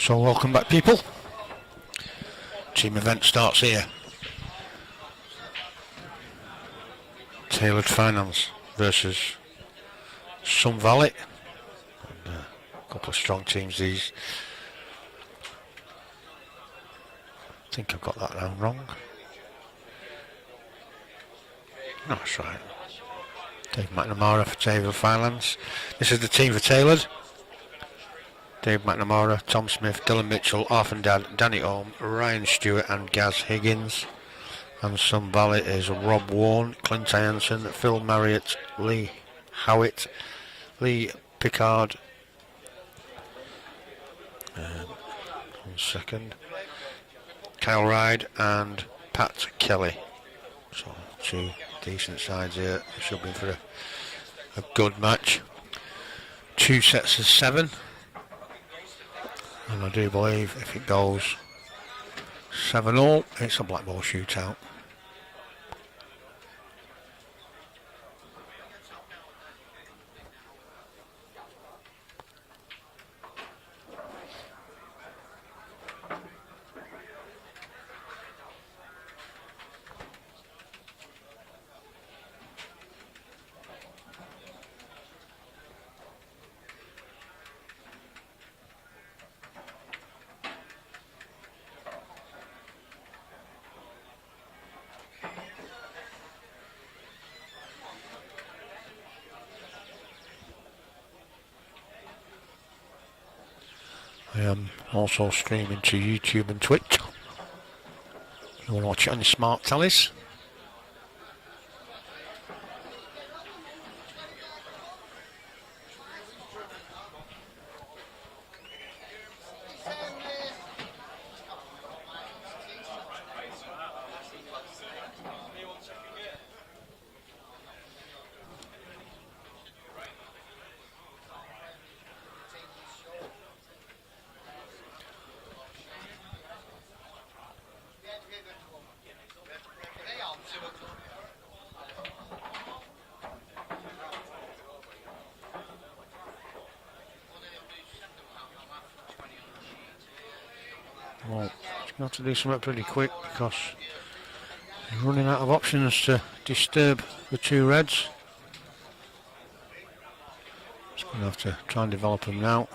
So welcome back, people. Team event starts here. Tailored Finance versus Sun Valley. And, a couple of strong teams these. I think I've got that round wrong. No, that's right. Dave McNamara for Tailored Finance. This is the team for Tailored. Dave McNamara, Tom Smith, Dylan Mitchell, Arthur Dad, Danny Ohm, Ryan Stewart and Gaz Higgins. And Sun Valley is Rob Warren, Clint Hansen, Phil Marriott, Lee Howitt, Lee Pickard. 1 second. Kyle Ride and Pat Kelly. So 2 decent sides here. Should be for a good match. 2 sets of 7. And I do believe if it goes 7-all, it's a black ball shootout. I am also streaming to YouTube and Twitch. You want to watch it on your smart tellies? Well, you're going to have to do something pretty quick because you're running out of options to disturb the 2 reds. Just going to have to try and develop them now.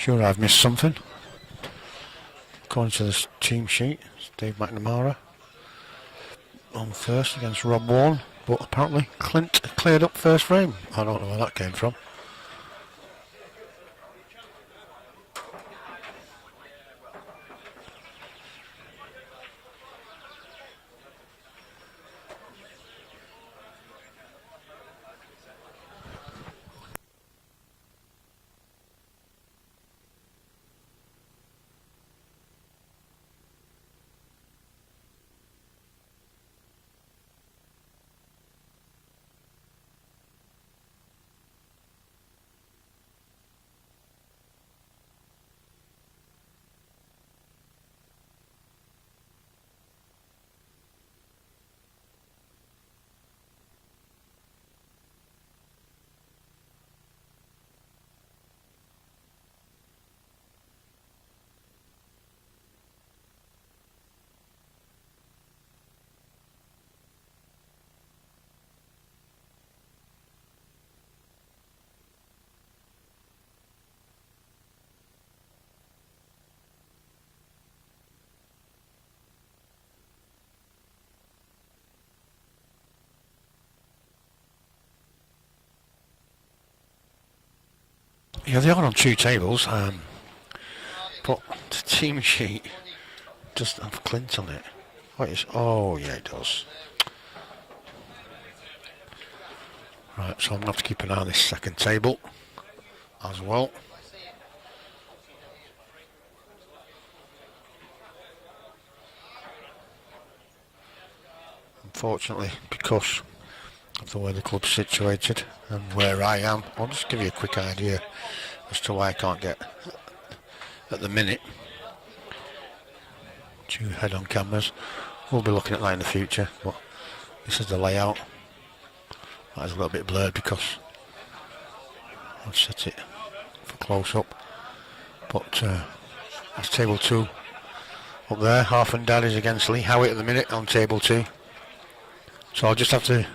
Sure, I've missed something. According to this team sheet, it's Dave McNamara on first against Rob Warren, but apparently Clint cleared up first frame. I don't know where that came from. Yeah, they are on two tables, but the team sheet doesn't have Clint on it. What is? Oh, yeah, it does. Right, so I'm going to have to keep an eye on this second table as well. Unfortunately, because of the way the club's situated and where I am, I'll just give you a quick idea as to why I can't get at the minute to head-on cameras. We'll be looking at that in the future, but this is the layout. That is a little bit blurred because I've set it for close-up. But that's table 2 up there. Half and Dad is against Lee Howitt at the minute on table 2. So I'll just have to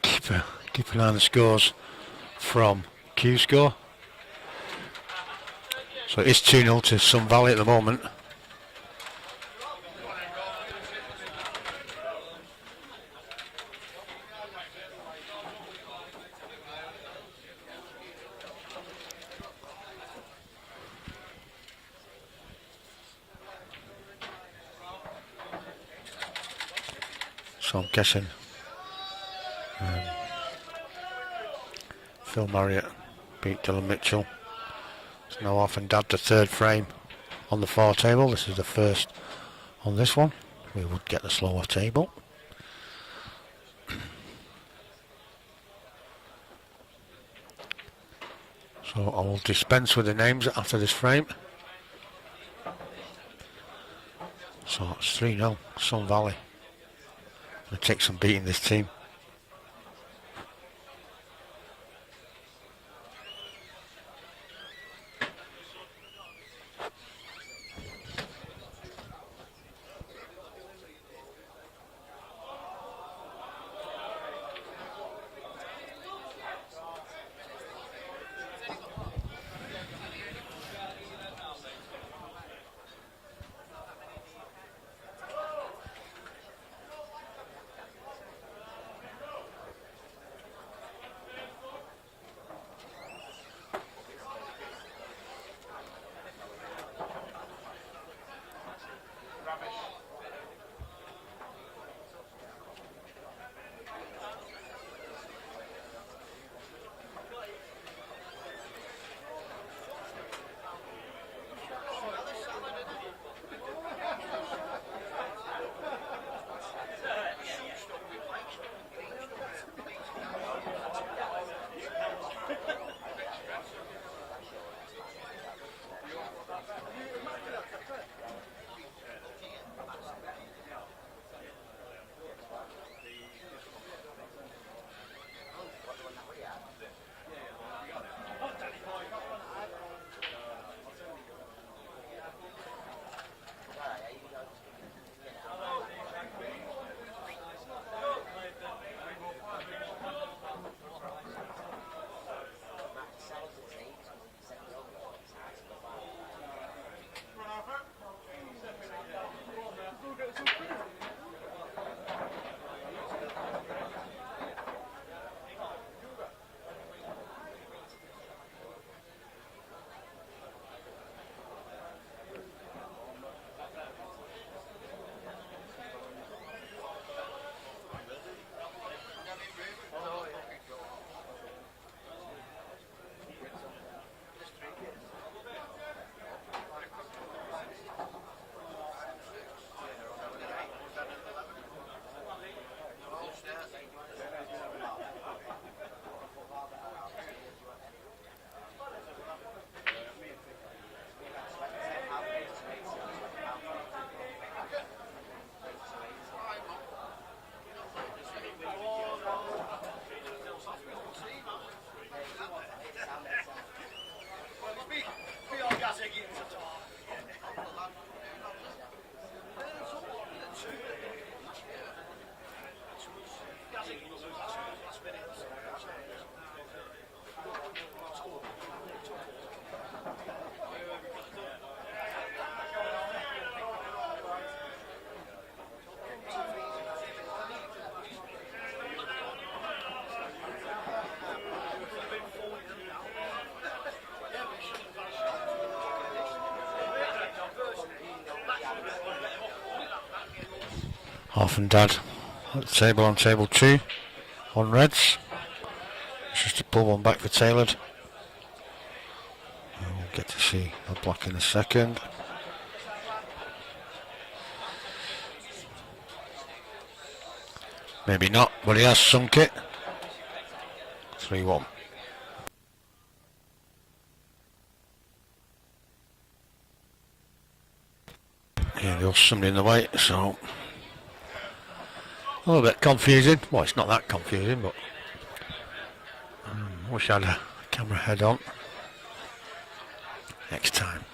keep an eye on the scores from Q Score. So it is 2-0 to Sun Valley at the moment. So I'm guessing Phil Marriott beat Dylan Mitchell. It's now off and Dad to third frame on the 4 table. This is the first on this one. We would get the slower table. So I will dispense with the names after this frame. So it's 3-0 Sun Valley. Going to take some beating, this team. Half and Dad at the table on table 2 on reds. Just to pull one back for Taylor. We'll get to see a block in a second. Maybe not, but he has sunk it. 3-1. Yeah, there was somebody in the way, so a little bit confusing. Well, it's not that confusing, but wish I had a camera head on next time.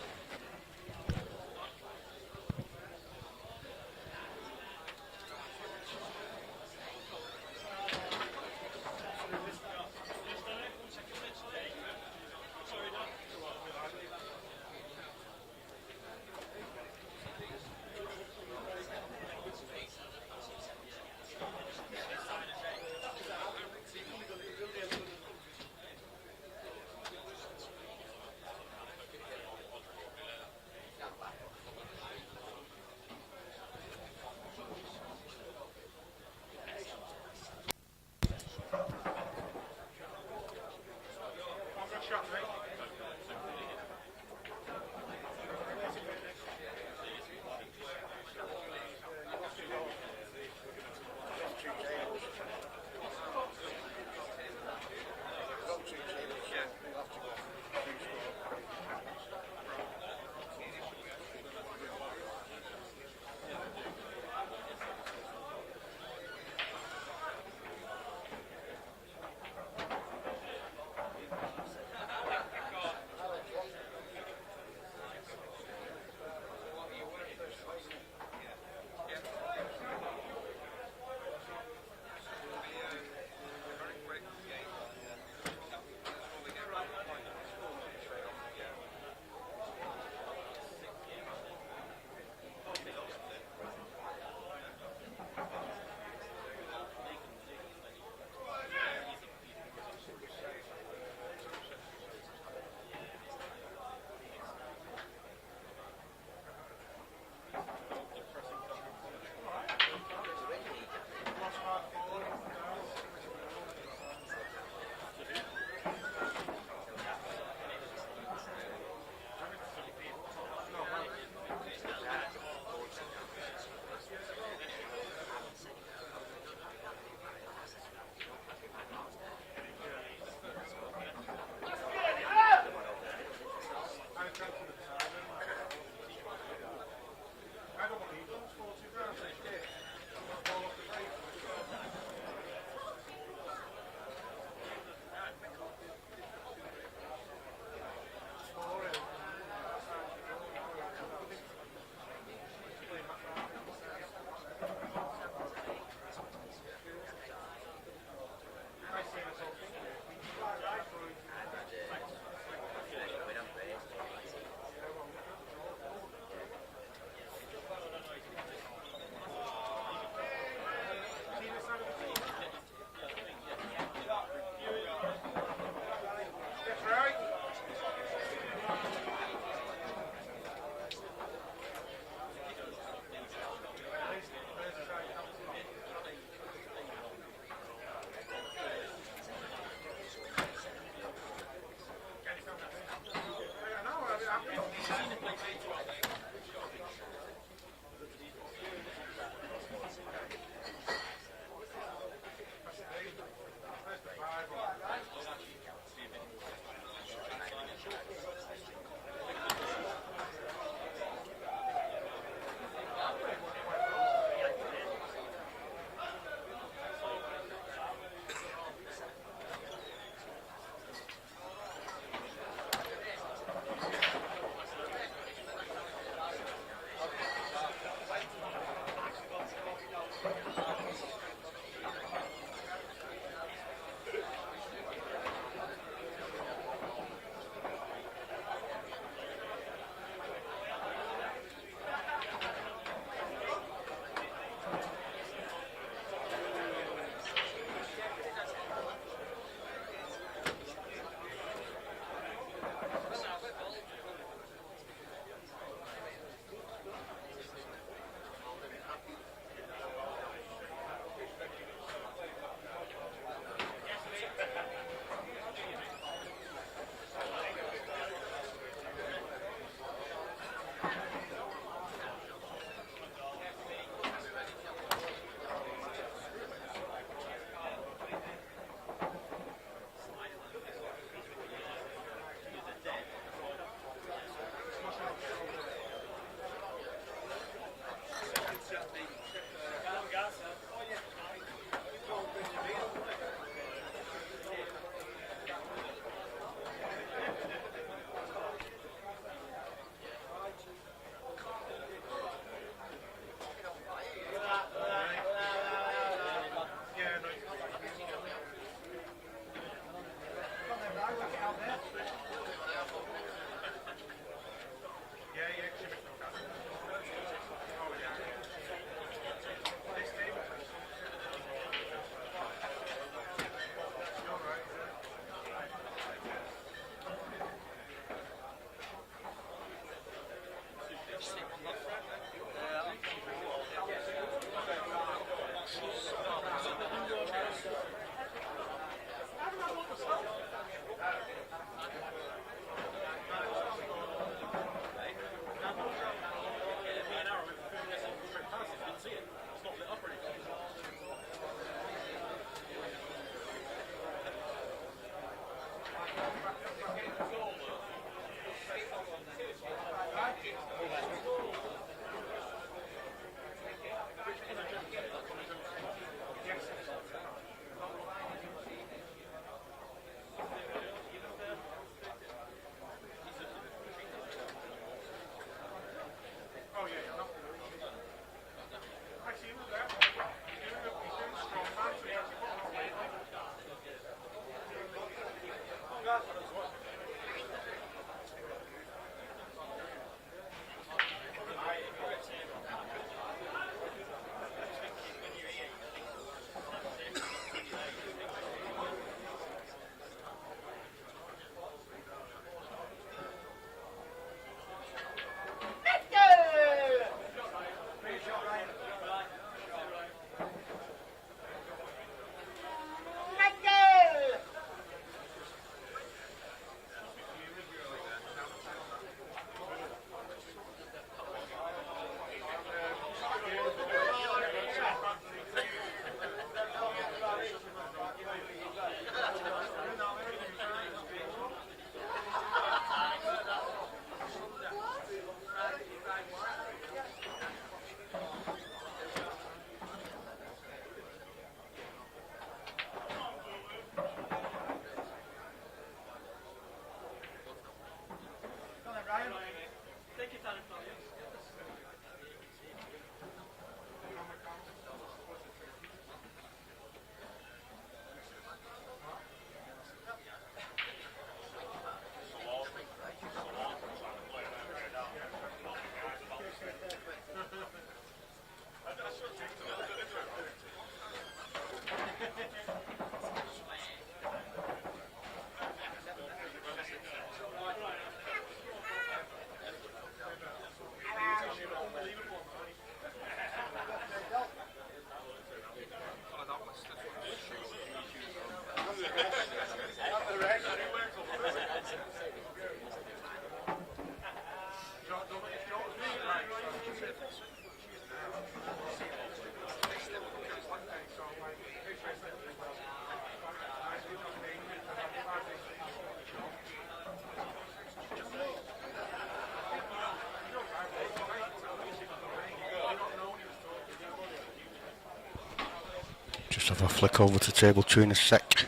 Just have a flick over to table 2 in a sec.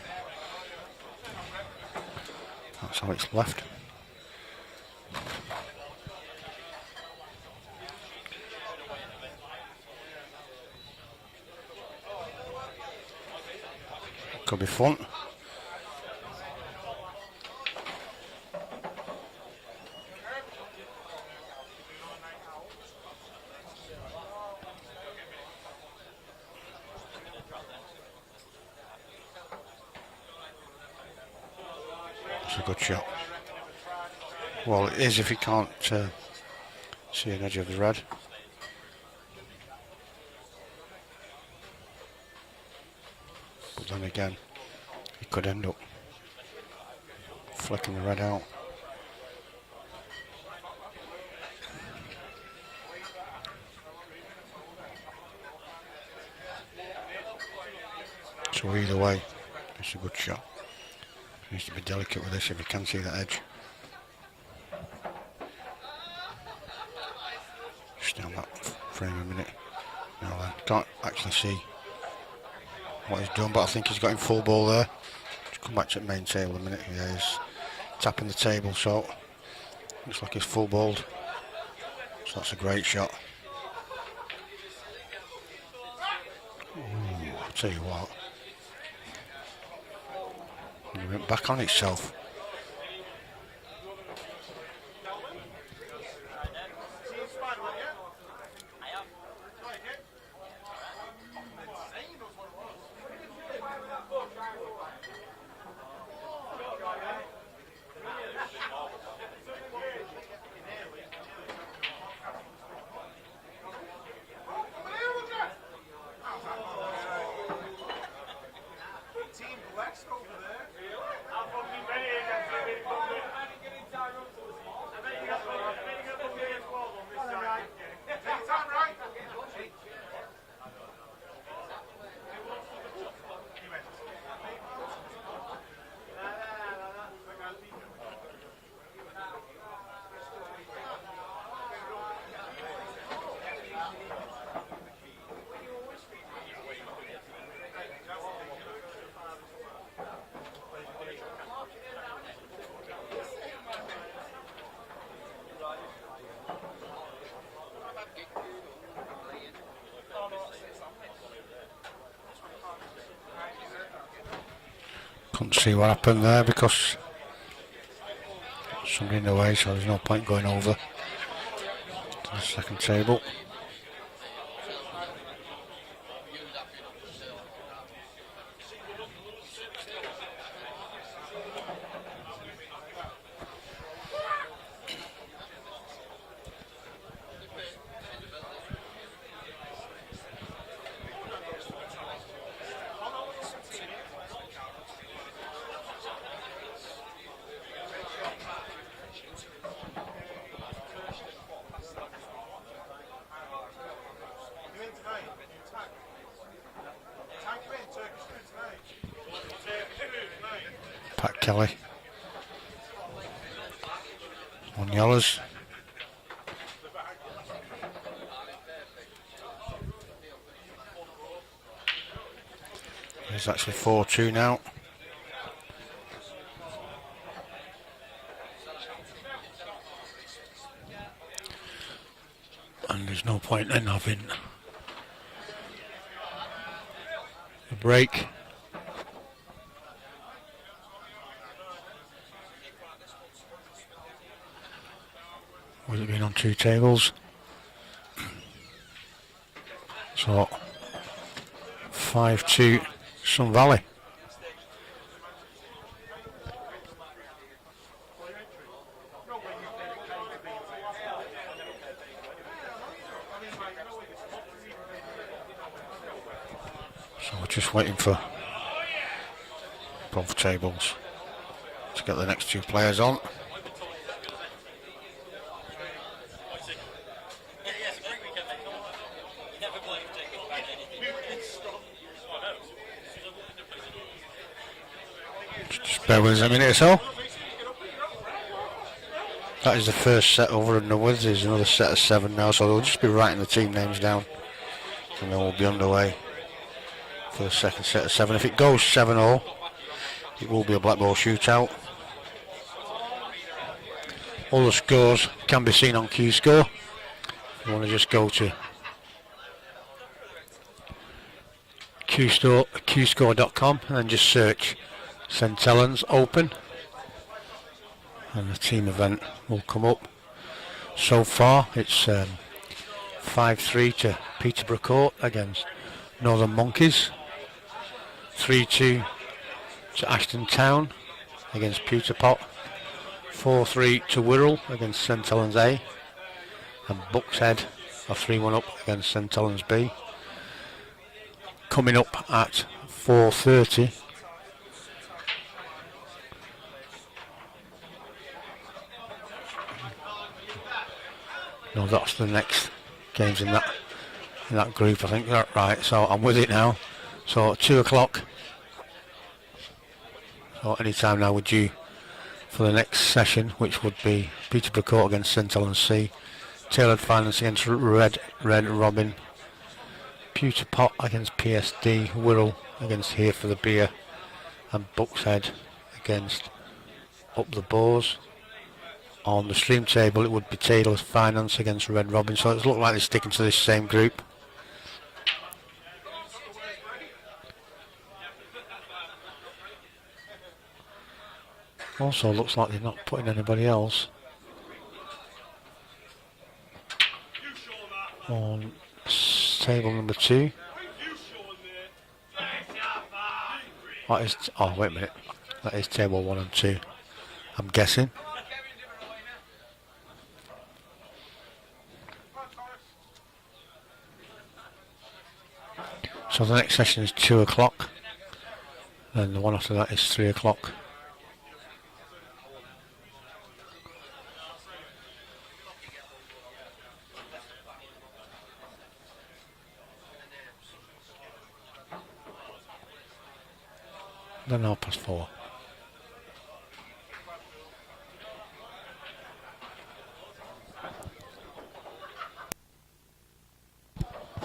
That's how it's left. Could be fun. It's a good shot. Well, it is if you can't see an edge of the red. But then again, he could end up flicking the red out. So either way, it's a good shot. Needs to be delicate with this if you can see that edge. Just down that frame a minute. Now I can't actually see what he's done, but I think he's got him full ball there. Just come back to the main table a minute. Yeah, he's tapping the table, so looks like he's full balled. So that's a great shot. Ooh, I'll tell you what. It went back on itself. Couldn't see what happened there because somebody in the way, so there's no point going over to the second table. Pat Kelly. On yellows. It's actually 4-2 now. And there's no point in having a break. With it being on 2 tables. So 5-2 Sun Valley. So we're just waiting for both tables to get the next 2 players on. Just bear with us a minute or so. That is the first set over and with. There's another set of 7 now, so they'll just be writing the team names down and then we'll be underway for the second set of 7. If it goes 7-0, it will be a black ball shootout. All the scores can be seen on Q-Score. You want to just go to qscore.com and then just search St Helens Open and the team event will come up. So far it's 5-3 to Peterborough Court against Northern Monkeys, 3-2 to Ashton Town against Pewter Pot, 4-3 to Wirral against St Helens A, and Buckshead are 3-1 up against St Helens B. Coming up at 4:30, no, that's the next games in that group, I think. Right, so I'm with it now. So 2 o'clock. So any time now we're due for the next session, which would be Peterborough Court against St Helens C, Tailored Finance against Red Robin, Pewter Pot against PSD, Wirral against Here for the Beer, and Buckshead against Up the Boars. On the stream table it would be Tailored Finance against Red Robin, so it looks like they're sticking to this same group. Also looks like they're not putting anybody else on table number 2. That is, oh wait a minute, that is table 1 and 2, I'm guessing. So the next session is 2 o'clock, and the one after that is 3 o'clock. Then 4:30.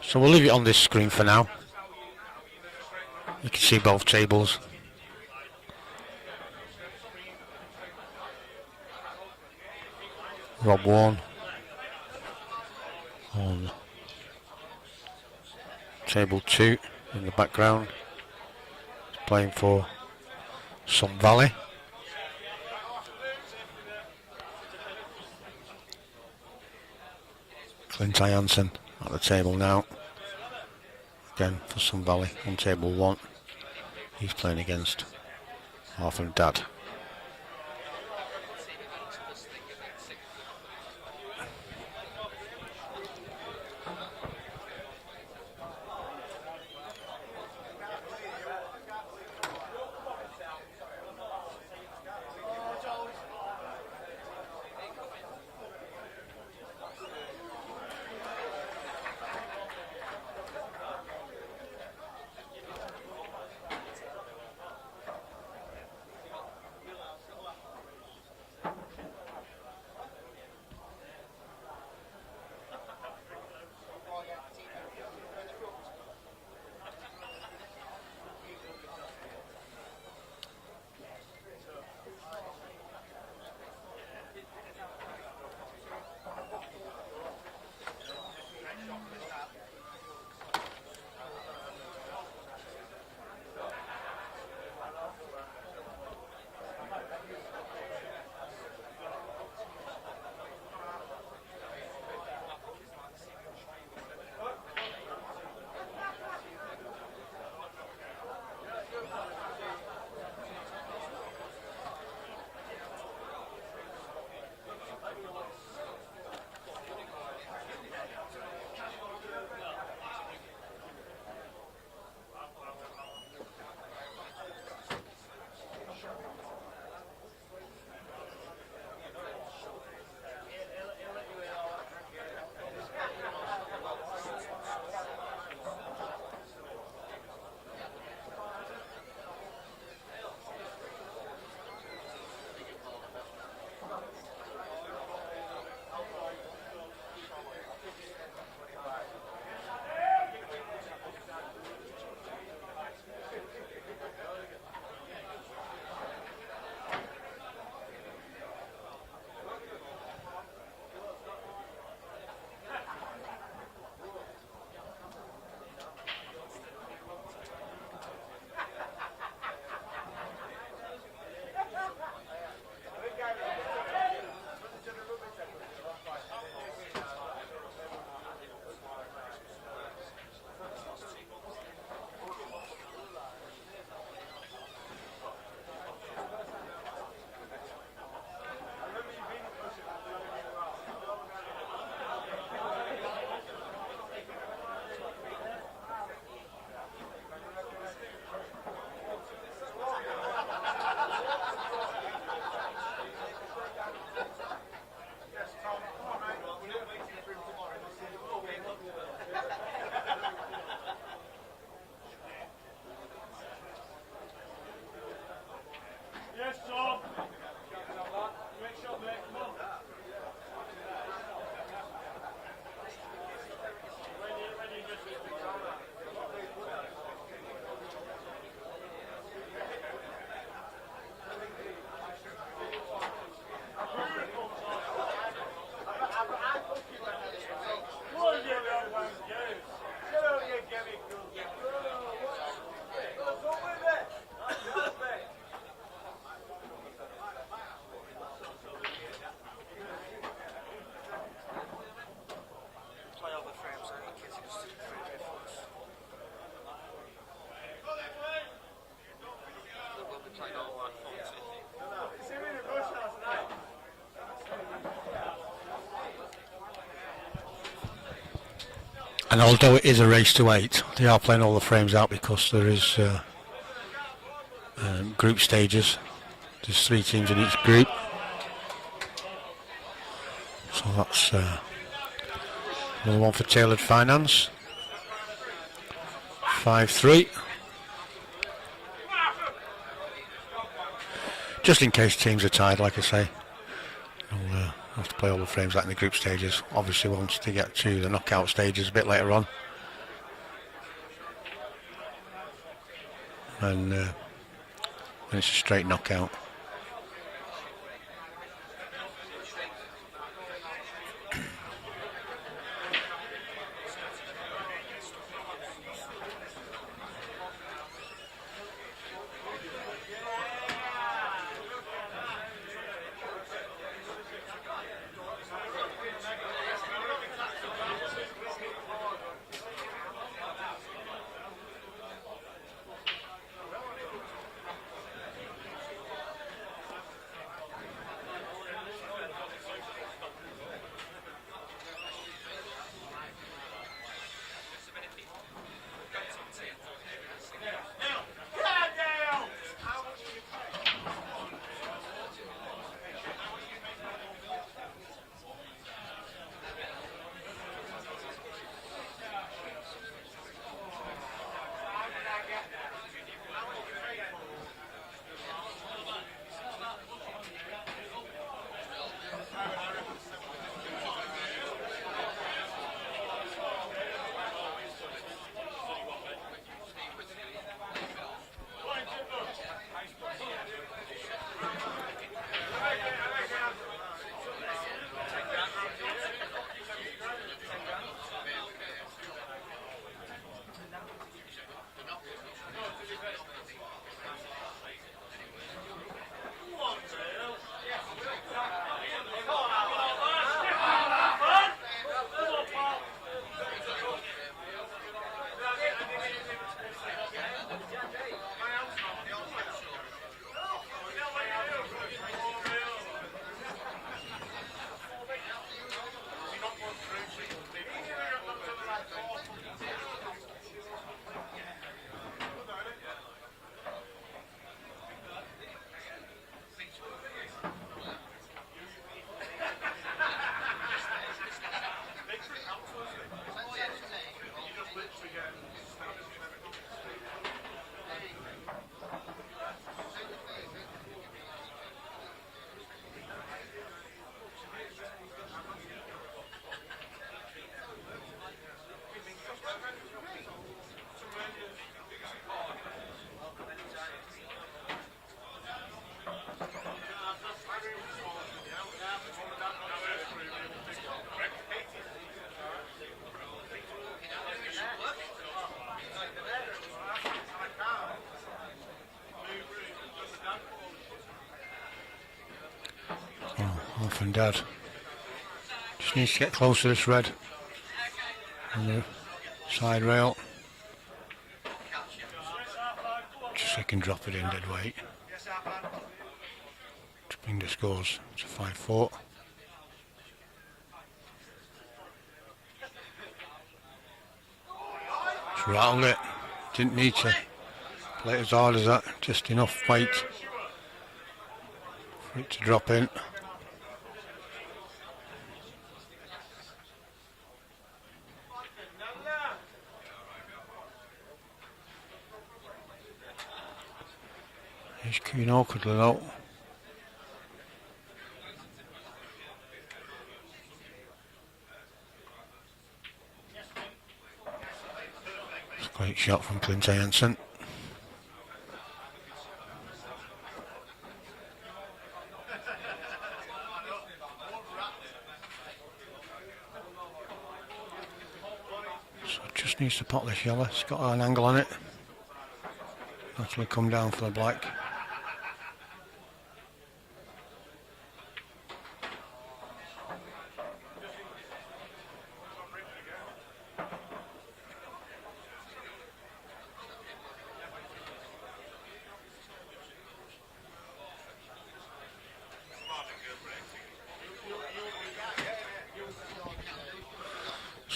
So we'll leave it on this screen for now. You can see both tables. Rob Warren on table 2 in the background, playing for Sun Valley. Clint Jansen at the table now, again for Sun Valley on table 1. He's playing against Arthur Dad. And although it is a race to 8, they are playing all the frames out because there is group stages. There's 3 teams in each group. So that's another one for Tailored Finance. 5-3. Just in case teams are tied, like I say. We'll have to play all the frames out in the group stages. Obviously once they get to the knockout stages a bit later on. And it's a straight knockout. Off and Dad. Just needs to get close to this red on the side rail. Just so he can drop it in dead weight. To bring the scores to 5-4. Just rattled it. Didn't need to play it as hard as that. Just enough weight for it to drop in. He's queuing awkwardly though. It's a great shot from Clint Hansen. So just needs to pop this yellow. It's got an angle on it. Actually come down for the black.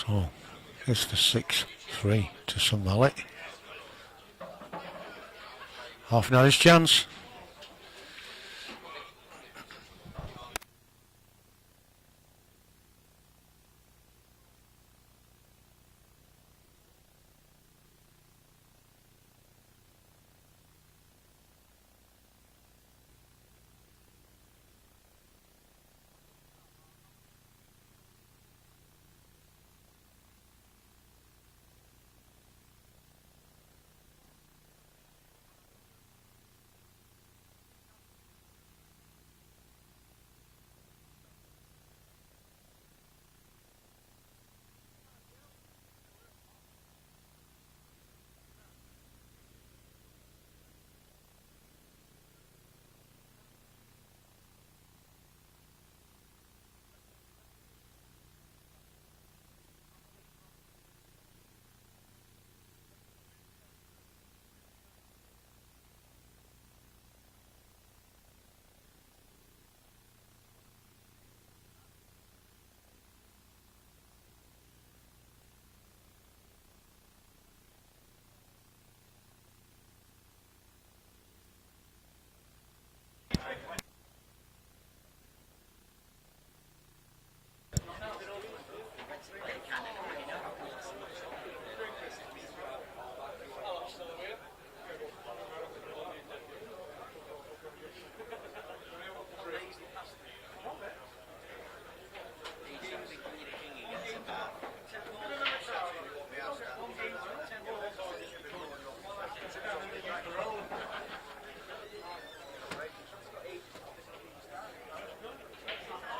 So It's the 6-3 to Somali. Half an hour's chance.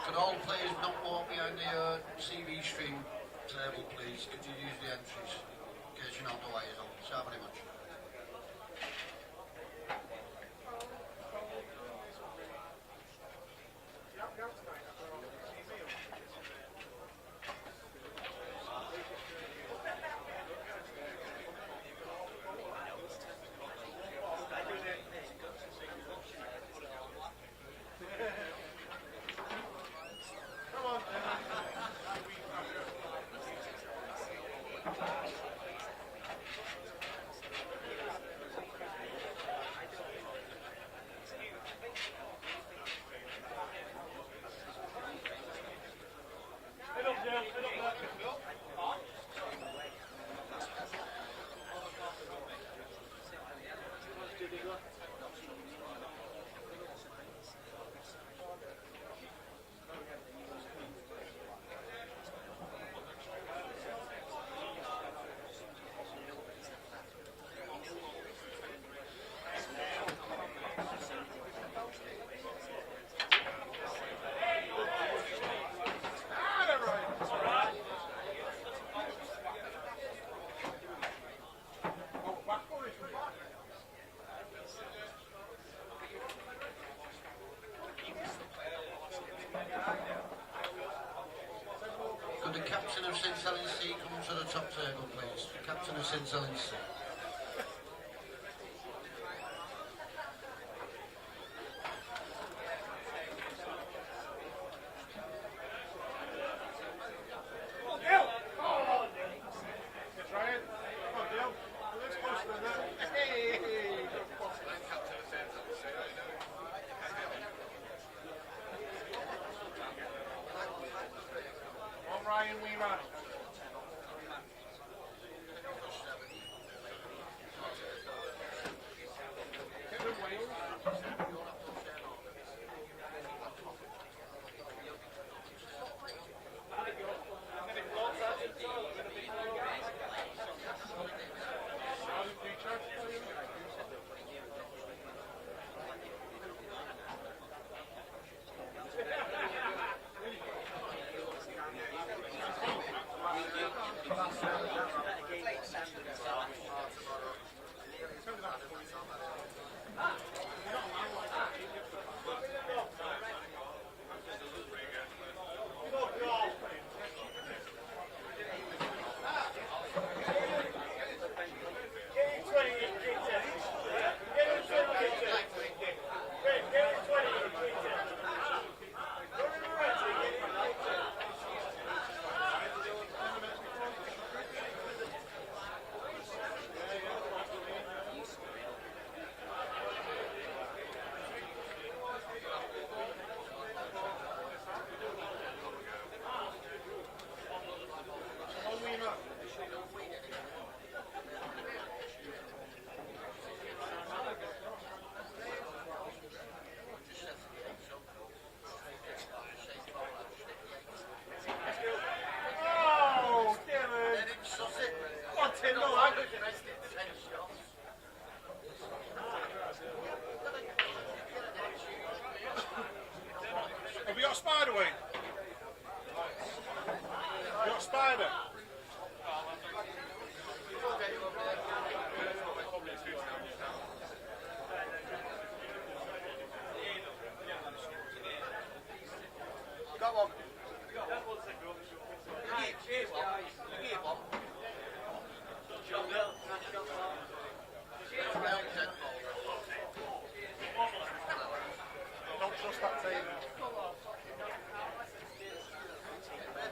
Could all players not walk behind the CV stream table, please? Could you use the entries in case you're not the wires on? So very much. Could the captain of St Helens come to the top table, please? The captain of St Helens. Ryan Weaver. Don't trust that team.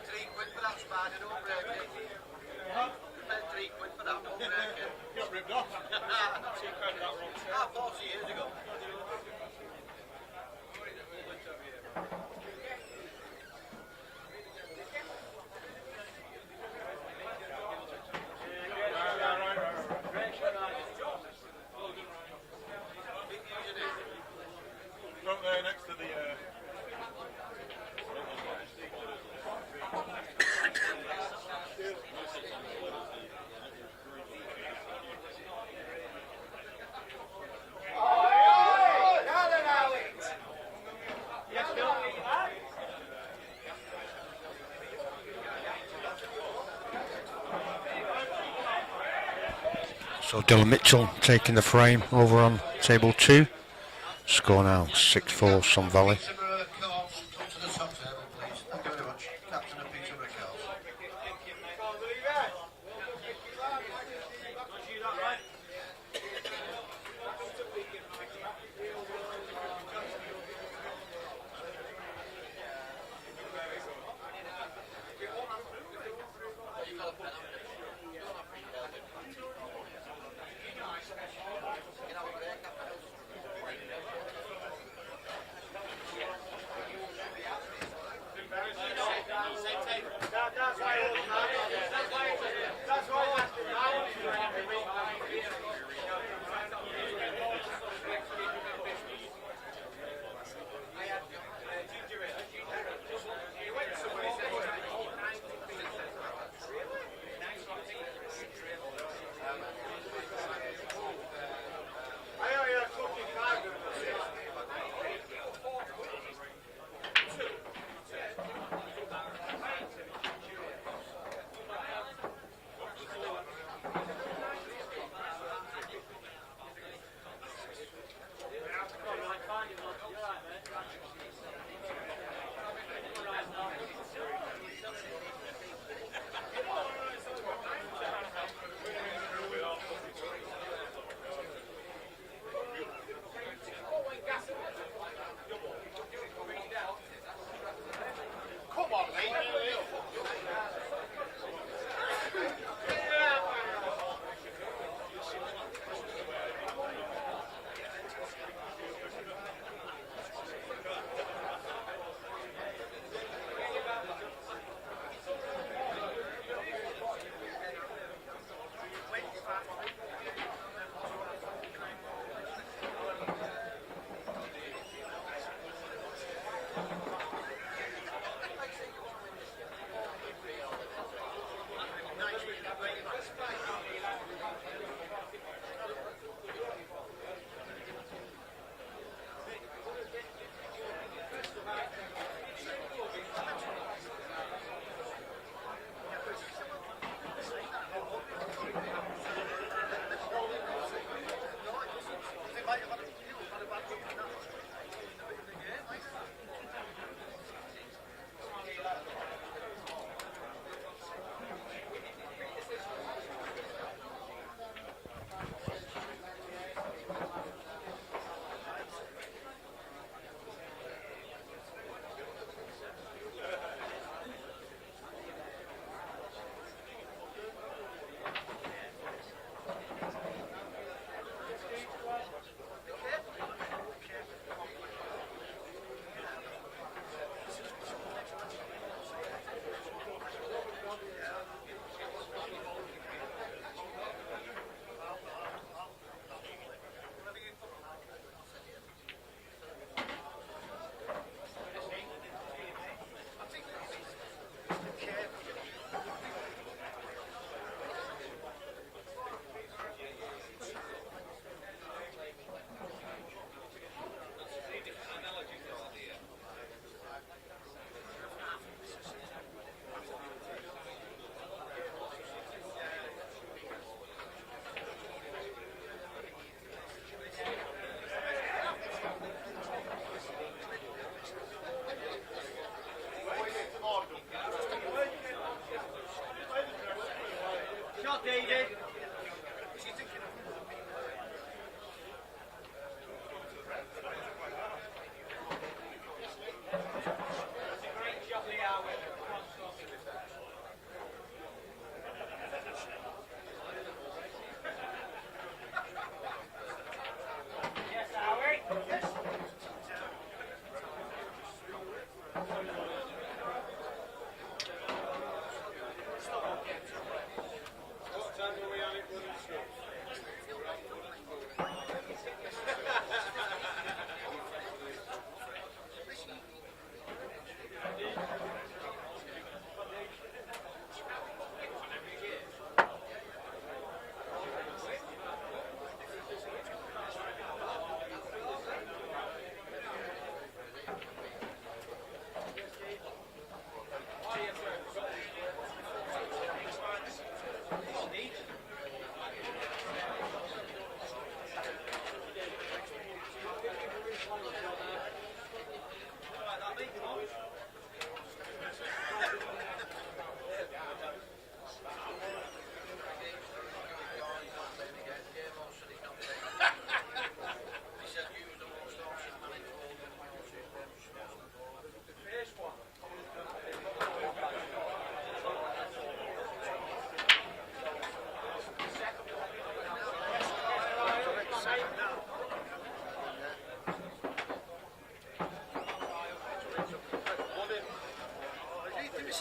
£3 for that spider, don't break it. £3 for that, don't break it. You got ripped off. 40 years ago. Right there next to the. So Dylan Mitchell taking the frame over on table 2. Score now 6-4 Sun Valley. Peterborough Courts, come to the top table, please. Thank you very much. Captain of Peterborough Courts.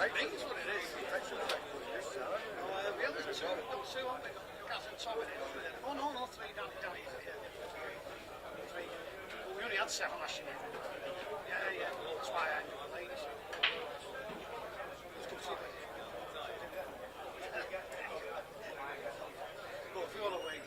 Oh no, 3 down. We only had 7 last year. Yeah. That's why I played. But if you want to win.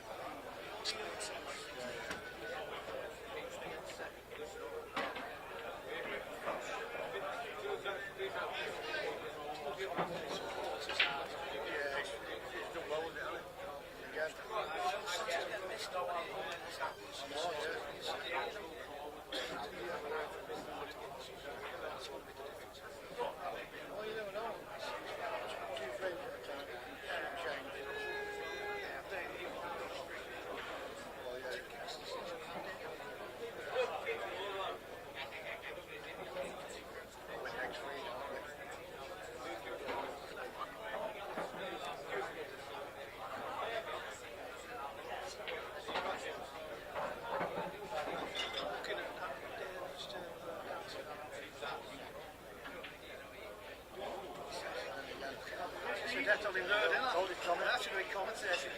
That's a great commentation.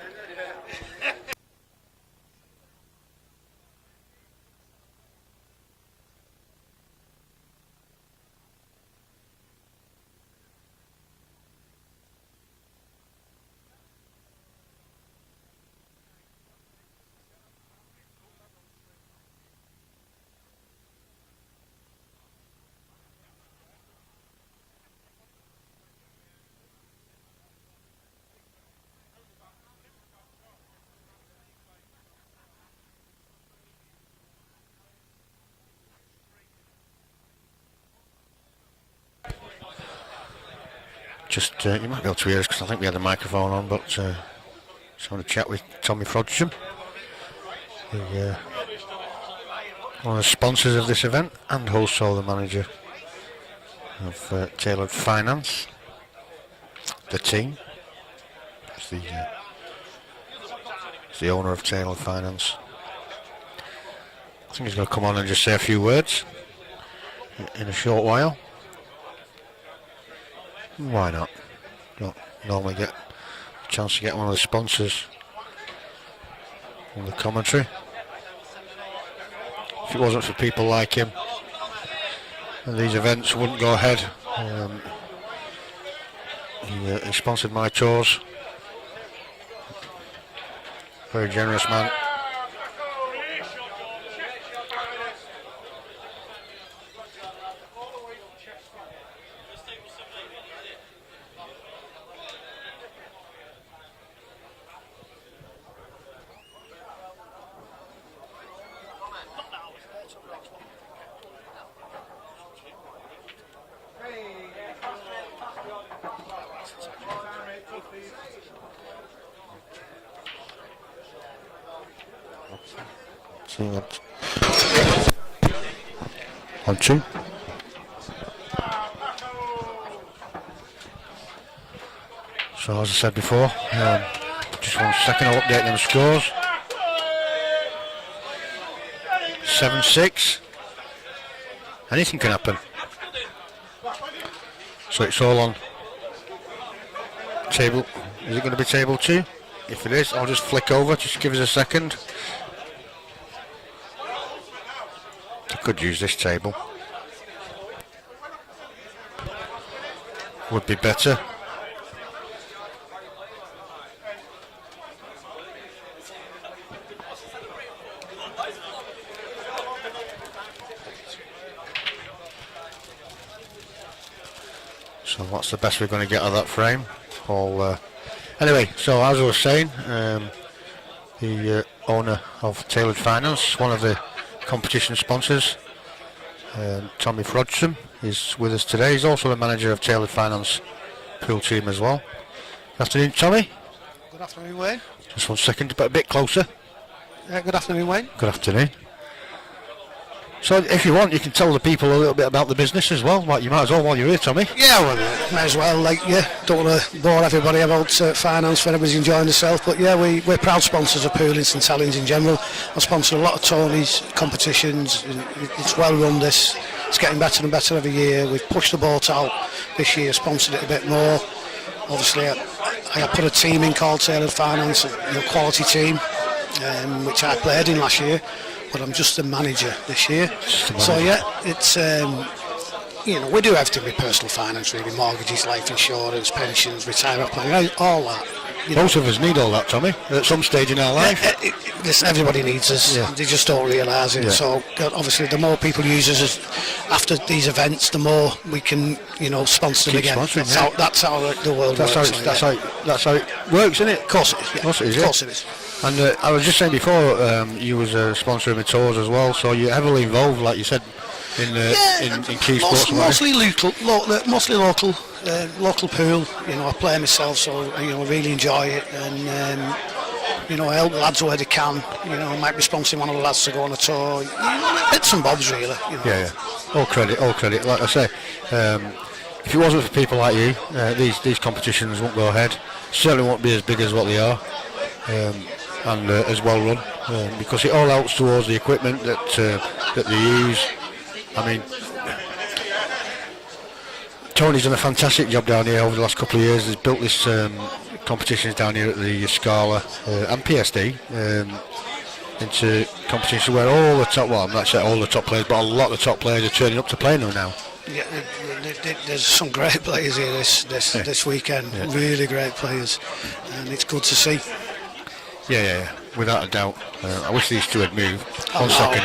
Just, you might be able to hear us because I think we had the microphone on, but just want to chat with Tommy Frodsham, one of the sponsors of this event and also the manager of Tailored Finance, the team. It's the owner of Tailored Finance. I think he's going to come on and just say a few words in a short while. Why not? Don't normally get a chance to get one of the sponsors on the commentary. If it wasn't for people like him, these events wouldn't go ahead. He sponsored my tours. Very generous man. On 2. So as I said before, just 1 second, I'll update them scores. 7-6. Anything can happen. So it's all on table. Is it going to be table 2? If it is, I'll just flick over. Just give us a second. I could use this table. Would be better. So what's the best we're going to get out of that frame? Anyway, so as I was saying, the owner of Tailored Finance, one of the competition sponsors, Tommy Frodsham, is with us today. He's also the manager of Tailored Finance pool team as well. Good afternoon, Tommy. Good afternoon, Wayne. Just 1 second, but a bit closer. Good afternoon, Wayne. Good afternoon. So if you want, you can tell the people a little bit about the business as well. Like, you might as well while you're here, Tommy. Yeah, well, may as well. Don't want to bore everybody about finance for everybody's enjoying themselves. But yeah, we're proud sponsors of pooling and Tallies in general. I sponsor a lot of tourneys, competitions. It's well run, this. it's getting better and better every year. We've pushed the boat out this year, sponsored it a bit more. Obviously, I put a team in called Tailored Finance, a quality team, which I played in last year, but I'm just the manager this year. So yeah, it's we do everything with personal finance, really, mortgages, life insurance, pensions, retirement planning, all that. Most of us need all that, Tommy, at some stage in our life. Listen, everybody needs us. Yeah. They just don't realise it. Yeah. So obviously, the more people use us after these events, the more we can, sponsor them again. That's how the world works. That's how it works, isn't it? Of course it is. Yeah. Of course it is. Of course it is. And I was just saying before, you was a sponsor of my tours as well, so you're heavily involved, like you said, in key sports. Mostly local pool. I play myself, so I really enjoy it, and I help the lads where they can. I might be sponsoring one of the lads to go on a tour. Bits and bobs, really. Yeah. All credit. Like I say, if it wasn't for people like you, these competitions won't go ahead. Certainly won't be as big as what they are. And as well run, because it all helps towards the equipment that they use. I mean, Tony's done a fantastic job down here over the last couple of years. He's built this competitions down here at the Scala and PSD into competitions where all the top, well, I'm not saying all the top players, but a lot of the top players are turning up to play now. Yeah, there's some great players here this weekend. Yeah. Really great players, and it's good to see. Yeah, without a doubt. I wish these two had moved. One second.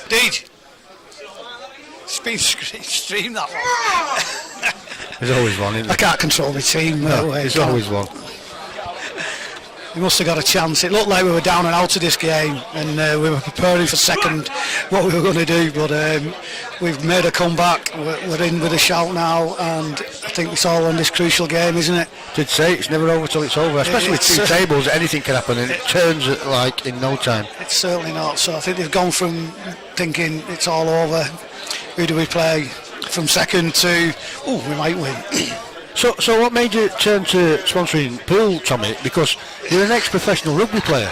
DJ, it's been streamed that one. There's always one, isn't there? I can't control my team. There's always one. We must have got a chance. It looked like we were down and out of this game, and we were preparing for second what we were going to do, but we've made a comeback. We're in with a shout now, and I think it's all on this crucial game, isn't it? Did say it's never over till it's over, especially with two tables. Anything can happen, and it turns like in no time. It's certainly not. So I think they've gone from thinking it's all over, who do we play, from second to we might win. So what made you turn to sponsoring pool, Tommy? Because you're an ex-professional rugby player.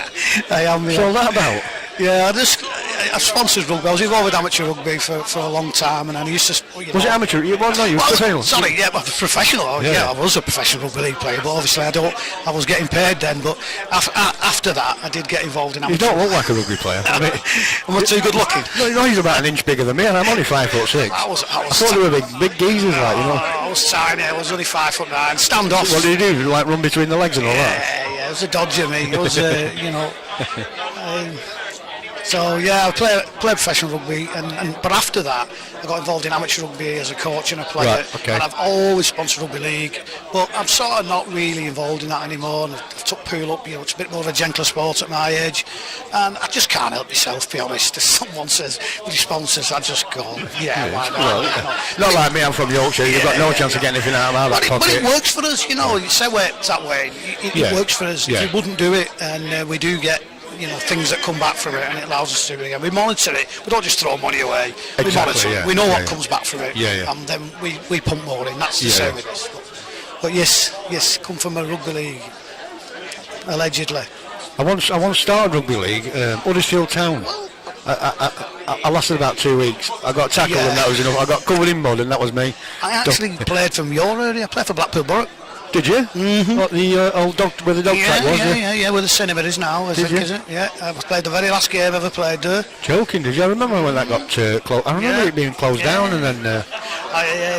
I am. What's all that about? Yeah, I sponsored rugby. I was involved with amateur rugby for a long time, and I used to. Was it amateur? You were professional. Sorry, I was professional. I was a professional rugby league player, but obviously I was getting paid then. But after that, I did get involved in amateur. You don't look like a rugby player. I'm not too good looking. No, you're about an inch bigger than me, and I'm only 5'6". I thought you were big geezers, like I was tiny. I was only 5'9". Stand off. What did you do? Like run between the legs and all that? Yeah, it was a dodger, me. It was, So yeah, I played professional rugby, but after that, I got involved in amateur rugby as a coach and a player. Right, okay. And I've always sponsored rugby league, but I'm sort of not really involved in that anymore. And I've took pool up, it's a bit more of a gentler sport at my age, and I just can't help myself, to be honest. If someone says, "Will you sponsor us?" I just go, "Yeah, why not?" Well, not like me. I'm from Yorkshire. You've got no chance of getting anything out of that pocket. But it works for us, You say it's that way. It works for us. If you wouldn't do it, and we do get. Things that come back from it, and it allows us to do it again. We monitor it. We don't just throw money away. We monitor it. We know what comes back from it, and then we pump more in. That's the same with us. But yes, come from a rugby league, allegedly. I once started rugby league, Huddersfield Town. I lasted about 2 weeks. I got tackled and that was enough. I got covered in mud and that was me. I actually played from your area. I played for Blackpool Borough. Did you? Mm-hmm. What, the old dog, where the dog track was? Yeah, where the cinema is now, I think, is it? Yeah, I played the very last game I ever played there. Joking, did you? I remember when that got closed. I remember it being closed down, and then the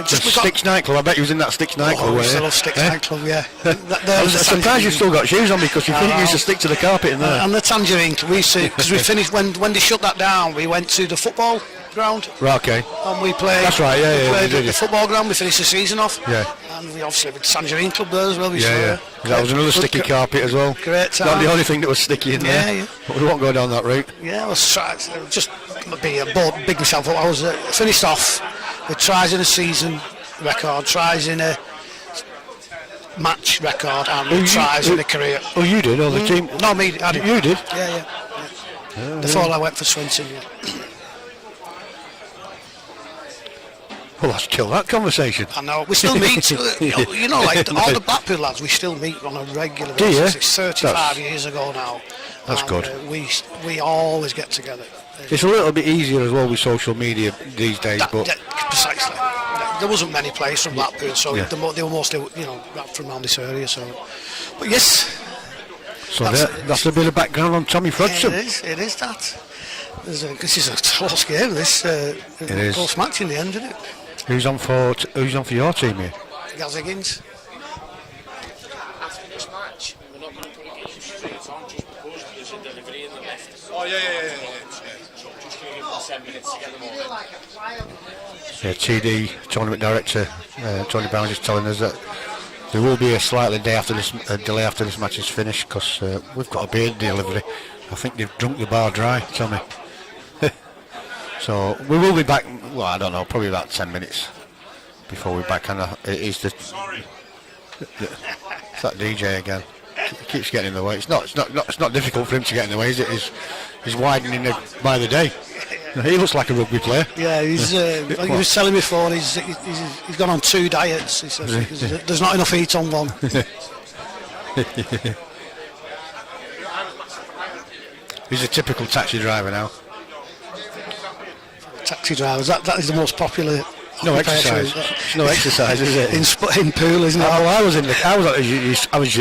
Sticks nightclub. I bet you was in that Sticks nightclub. I still love Sticks nightclub, yeah. I'm surprised you've still got shoes on because you used to stick to the carpet in there. And the Tangerine Club, because we finished, when they shut that down, we went to the football ground. Right, okay. And we played. That's right, we played at the football ground. We finished the season off. Yeah. And we obviously with the Tangerine Club there as well. Yeah. That was another sticky carpet as well. Great time. Not the only thing that was sticky in there. Yeah. But we won't go down that route. Yeah, I was just big myself up. I was finished off with tries in a season record, tries in a match record, and tries in a career. Oh, you did? Or the team? No, me. I did. You did? Yeah. Before I went for Swinton. Well, let's kill that conversation. I know, we still meet, you know, like all the Blackpool lads, we still meet on a regular Do you? basis. It's 35 That's- years ago now. That's and, good. We always get together. It's a little bit easier as well with social media these days, but Precisely. There wasn't many players from Blackpool, so Yeah. they were mostly, you know, from around this area. So, but yes, so that's a bit of background on Tommy Frodson. it is that. This is a close game. This is. close match in the end, isn't it? Who's on for your team here? Gaz Higgins. After this match, we're not going to put a game straight on just because there's a delivery in the left. Oh, yeah. So just give them 7 minutes to get them all in. Yeah, TD tournament director Tony Brown is telling us that there will be a slightly delay after this match is finished because we've got a beer delivery. I think they've drunk the bar dry, Tommy. So we will be back. Well, I don't know, probably about 10 minutes before we're back. And it is it's that DJ again. He keeps getting in the way. It's not difficult for him to get in the way, is it? He's widening by the day. He looks like a rugby player. Yeah, he's. Like he was telling me before, he's gone on 2 diets. He says there's not enough heat on one. He's a typical taxi driver now. Taxi drivers. That is the most popular. No occupation. exercise. It's no exercise, is it? In pool, isn't it? Well, I was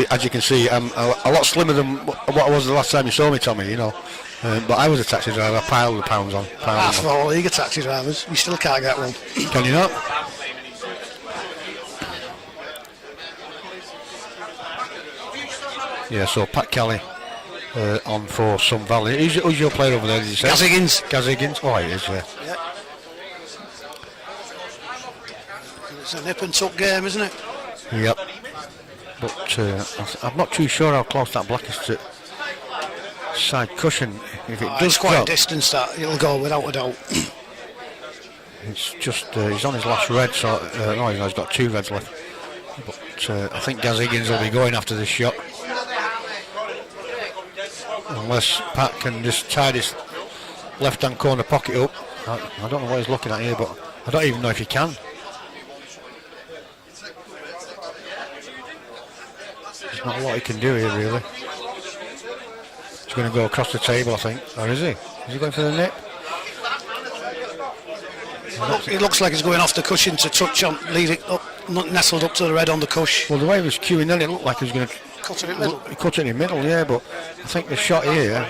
as you can see, I'm a lot slimmer than what I was the last time you saw me, Tommy. You know, but I was a taxi driver. I piled the pounds on. Half of all league of taxi drivers. You still can't get one. Can you not? Yeah. So Pat Kelly on for Sun Valley. Who's your player over there? Did you say? Gaz Higgins. Gaz Higgins. Oh, he is. Yeah. It's a nip and tuck game, isn't it? Yep. But I'm not too sure how close that black is to side cushion. If it does It's quite drop, a distance that it'll go without a doubt. it's just he's on his last red, so no, he's got 2 reds left. But I think Gaz Higgins will be going after this shot, unless Pat can just tie this left-hand corner pocket up. I don't know what he's looking at here, but I don't even know if he can. There's not a lot he can do here, really. He's going to go across the table, I think. Or is he? Is he going for the net? It looks like he's going off the cushion to touch on, leave it up, not nestled up to the red on the cush. Well, the way he was queuing then, it looked like he was going to Cut it in the middle. cut it in the middle, yeah, but I think the shot here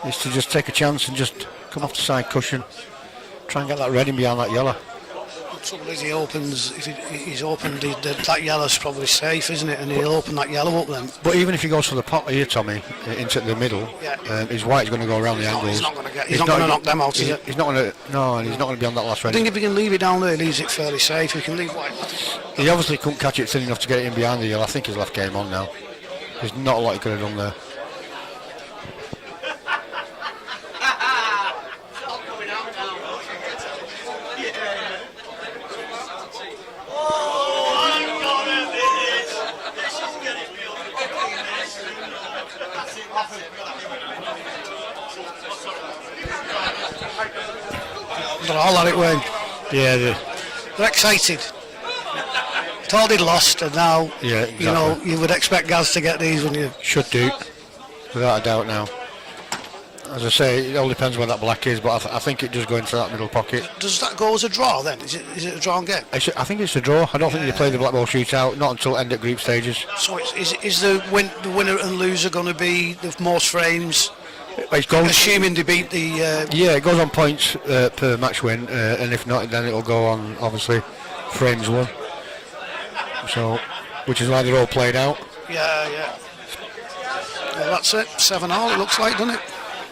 is to just take a chance and just come off the side cushion, try and get that red in behind that yellow. The trouble is he opens, if he's opened, that yellow's probably safe, isn't it? And he'll open that yellow up then. But even if he goes for the pot here, Tommy, into the middle, Yeah. his white's going to go around the No, angles. he's not going to knock them out, is it? He's not going to, no, and he's not going to be on that last I red. think if he can leave it down there, he leaves it fairly safe. He can leave white. He obviously couldn't catch it thin enough to get it in behind the yellow. I think his left game on now. There's not a lot he could have done there. They're all at it, Wayne. Yeah, They're excited. Thought they'd lost, and now, Yeah, you know, exactly. you would expect Gaz to get these, wouldn't you? should do, without a doubt now. As I say, it all depends where that black is, but I think it does go into that middle pocket. Does that go as a draw then? Is it a drawn game? I think it's a draw. I don't think they play the black ball shootout, not until end of group stages. So is the winner and loser going to be the most frames? It's going, Assuming they beat the... yeah, it goes on points per match win, and if not, then it'll go on, obviously, frames won. So, which is why they're all played out. Yeah. Well, that's it. 7-all, it looks like, doesn't it?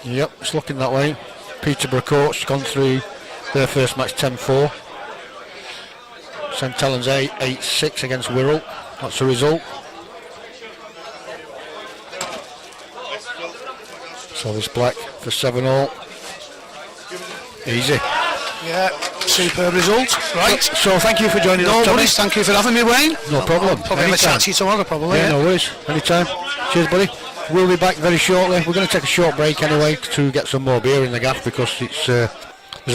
Yep, it's looking that way. Peterborough Court's gone through their first match 10-4. St Helens 8-6 against Wirral. That's the result. So this black for 7-all. Easy. Yeah, superb result. Right. So thank you for joining us, No Tommy. worries, thank you for having me, Wayne. No problem. Probably have a Anytime. chat to you tomorrow, probably. Yeah, no worries. Anytime. Cheers, buddy. We'll be back very shortly. We're going to take a short break anyway to get some more beer in the gaff because it's there's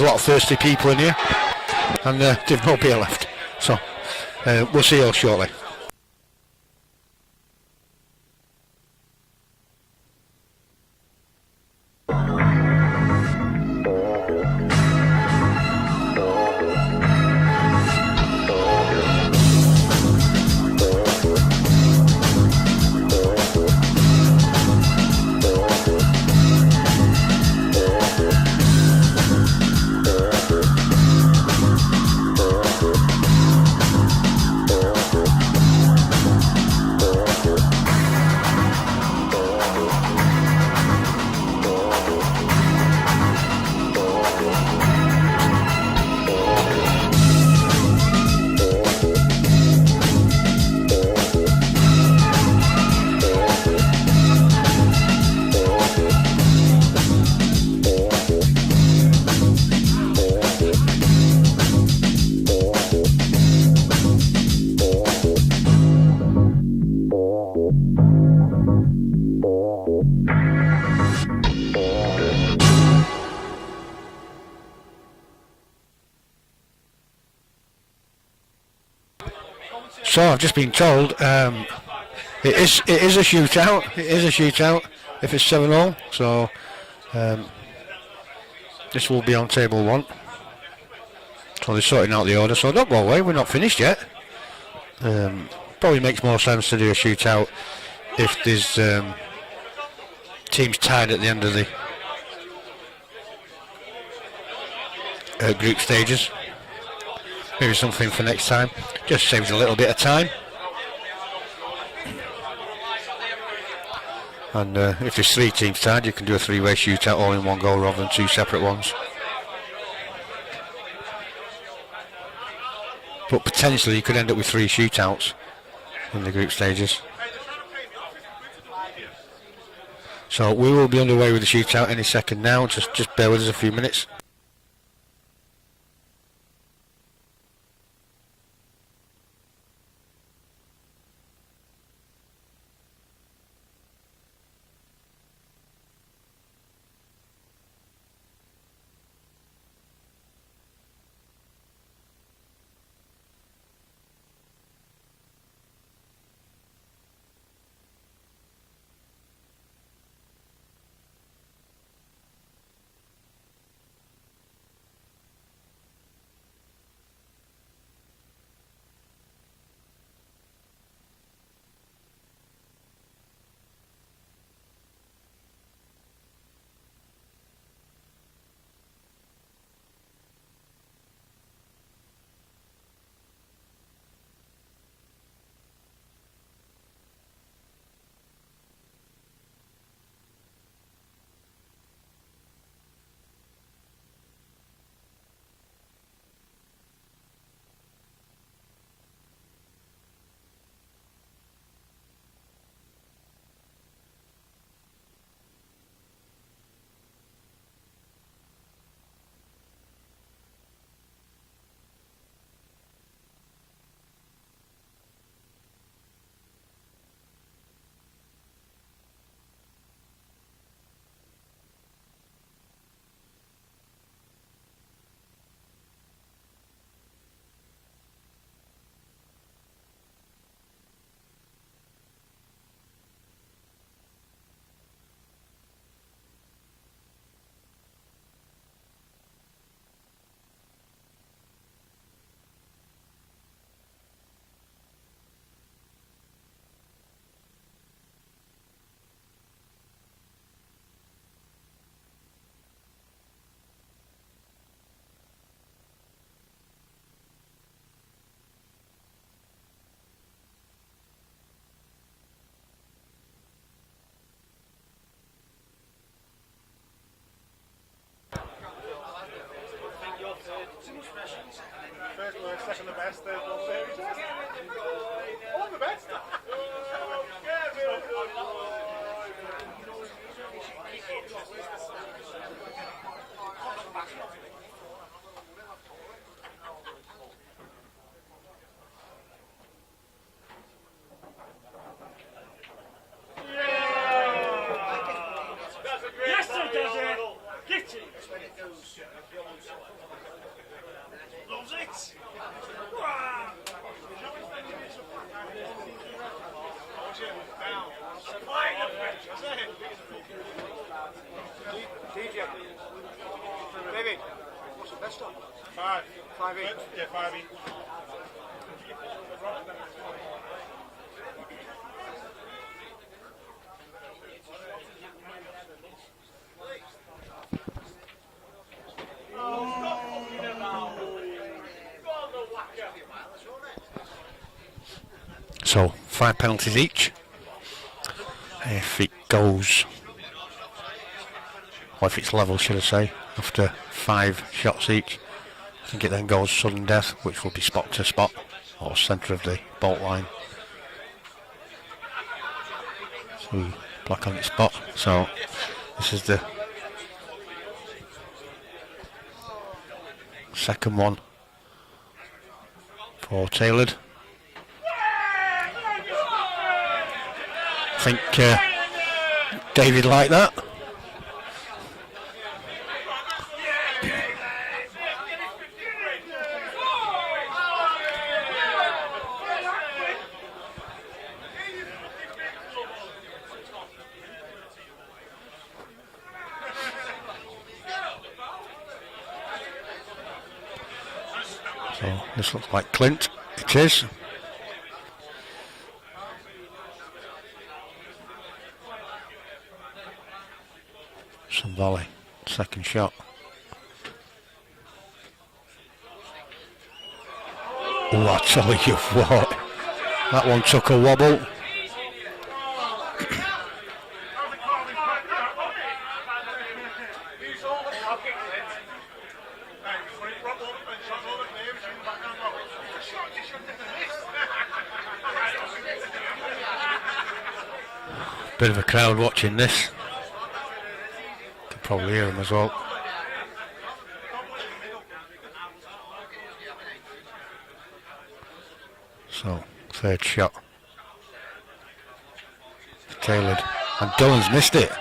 a lot of thirsty people in here. and they've no beer left. So we'll see you all shortly. So I've just been told it is a shootout. It is a shootout if it's 7-all. So this will be on table 1. So they're sorting out the order. So don't go away. We're not finished yet. Probably makes more sense to do a shootout if there's teams tied at the end of the group stages. Maybe something for next time. Just saves a little bit of time. And if there's 3 teams tied, you can do a 3-way shootout all in one go rather than 2 separate ones. But potentially you could end up with 3 shootouts in the group stages. So we will be underway with the shootout any second now. Just bear with us a few minutes. First worst, second the best, third one series. I want the best. Yes, it does it. Get it. DJ. David, what's the best on? 5. 5 each? Yeah, 5 each. So 5 penalties each. If it goes, or if it's level, should I say, after 5 shots each, I think it then goes sudden death, which will be spot to spot or centre of the bolt line. So black on its spot. So this is the second one for Tailored. I think David liked that. So this looks like Clint. It is. Some volley, second shot. Oh, I tell you what, that one took a wobble. Bit of a crowd watching this. Probably hear him as well. So, third shot. Tailored. And Dillon's missed it.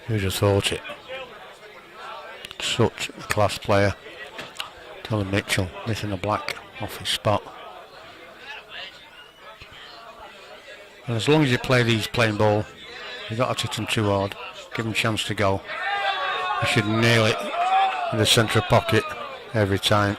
Who'd have thought it? Such a class player. Dylan Mitchell missing a black off his spot. And as long as you play these playing ball, you've got to hit them too hard. Give them a chance to go. You should nail it in the centre of pocket every time.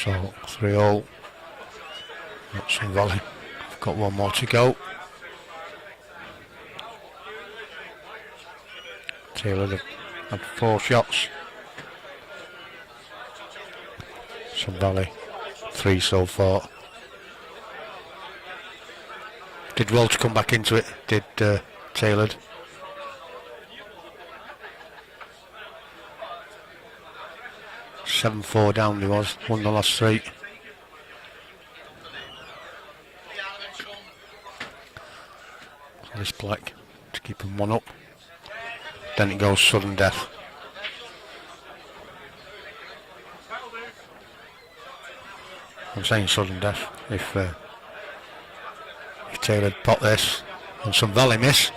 So 3-all. That's some volley. I've got one more to go. Taylor had 4 shots. Some volley. 3 so far. Did well to come back into it. Did Tailored. $7-4 down he was, won the last 3. So this black to keep him 1 up. Then it goes sudden death. I'm saying sudden death. If Tailored pot this and some volley miss,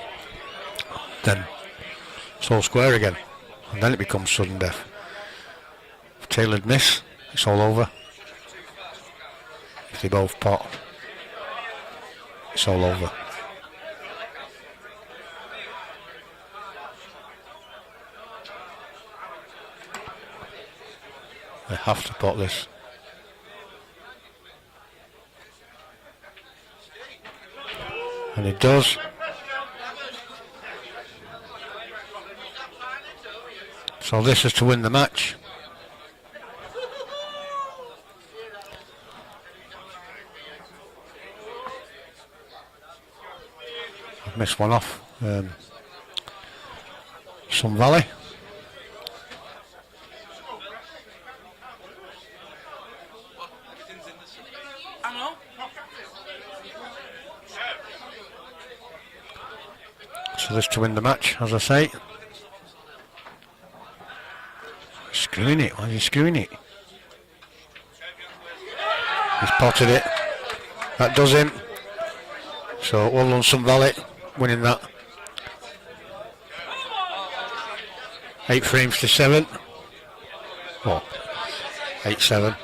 then it's all square again, and then it becomes sudden death. Tailored miss, it's all over. If they both pot, it's all over. They have to pot this. And it does. So this is to win the match. I've missed one off. Sun Valley. So this to win the match, as I say. Screwing it, why is he screwing it? He's potted it. That does him. So well done Sun Valley, winning that. 8 frames to 7. Well, 8-7.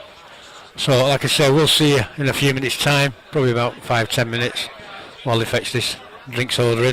So like I say, we'll see you in a few minutes time, probably about 5-10 minutes, while he fetches this drinks order in.